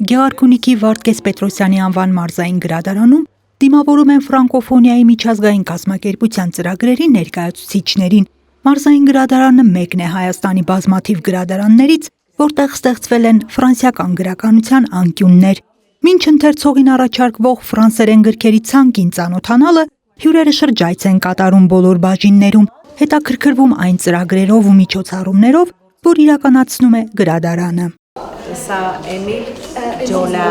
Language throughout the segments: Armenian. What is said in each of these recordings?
Գեղարքունիքի Վարդգես Պետրոսյանի անվան մարզային գրադարանում դիմավորում են ֆրանկոֆոնիայի միջազգային կազմակերպության ծրագրերի ներկայացուցիչներին։ Մարզային գրադարանը մեկն է Հայաստանի բազմաթիվ գրադարաններից, որտեղ ստեղծվել են ֆրանսիական գրականության անկյուններ։ Մինչ ընթերցողին առաջարկվող ֆրանսերեն գրքերի ցանկին ծանոթանալը հյուրերը շրջայց են կատարում բոլոր բաժիններում, հետաքրքրվում այն ծրագրերով ու միջոցառումներով, որ իրականացնում է գրադարանը։ Սա Էմիլ Ջոլա։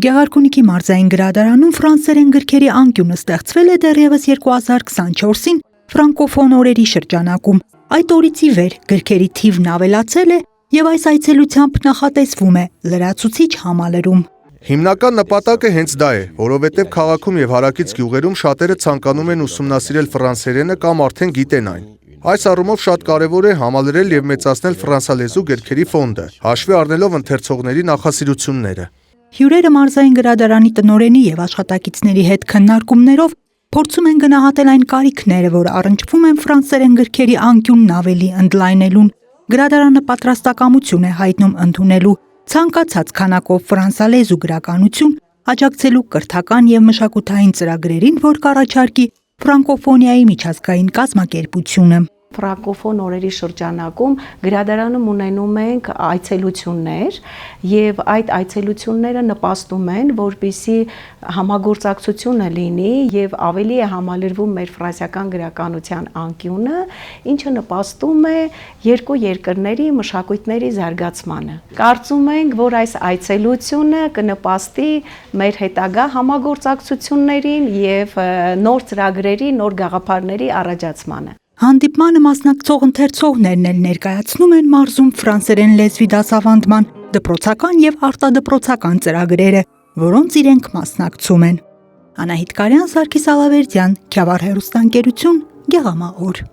Գեղարքունիքի մարզային գրադարանում ֆրանսերեն գրքերի անկյունը ստեղծվել է դեռևս 2024-ին ֆրանկոֆոն օրերի շրջանակում։ Այդ օրից ի վեր գրքերի թիվն ավելացել է եւ այս այցելությամբ նախատեսվում է լրացուցիչ համալրում։ Հիմնական նպատակը հենց դա է, որովհետև քաղաքում եւ հարակից գյուղերում շատերը ցանկանում են ուսումնասիրել ֆրանսերենը կամ արդեն գիտեն այն։ Այս առումով շատ կարևոր է համալրել եւ մեծացնել ֆրանսալեզու գրքերի ֆոնդը, հաշվի առնելով ընթերցողների նախասիրությունները։ Հյուրերը մարզային գրադարանի տնօրենի եւ աշխատակիցների հետ քննարկումներով փորձում են գնահատել այն կարիքները, որ առնչվում են ֆրանսերեն գրքերի անկյունն ավելի ընդլայնելուն։ Գրադարանը պատրաստակամություն է հայտնում ընդունելու ցանկացած քանակով ֆրանսալեզու գրականություն, աջակցելու կրթական եւ մշակութային ծրագրերին, որ կառաջարկի ֆրանկոֆոնիայի միջազգային կազմակերպությունը։ Ֆրանկոֆոն օրերի շրջանակում գրադարանում ունենում ենք այցելություններ եւ այդ այցելությունները նպաստում են, որպեսզի համագործակցությունը լինի եւ ավելի է համալրվում մեր ֆրանսիական գրականության անկյունը, ինչը նպաստում է երկու երկրների մշակույթների զարգացմանը։ Կարծում ենք, որ այս այցելությունը կնպաստի մեր հետագա համագործակցություններին եւ նոր ծրագրերի, նոր գաղափարների առաջացմանը։ Հանդիպմանը մասնակցող ընթերցողներն էլ ներկայացնում են մարզում ֆրանսերեն լեզվի դասավանդման դպրոցական եւ արտադպրոցական ծրագրերը, որոնց իրենք մասնակցում են։ Անահիտ Կարյան, Սարգիս Ալավերդյան, Քյավառ հեռուստաընկերություն, Գեղամա օր։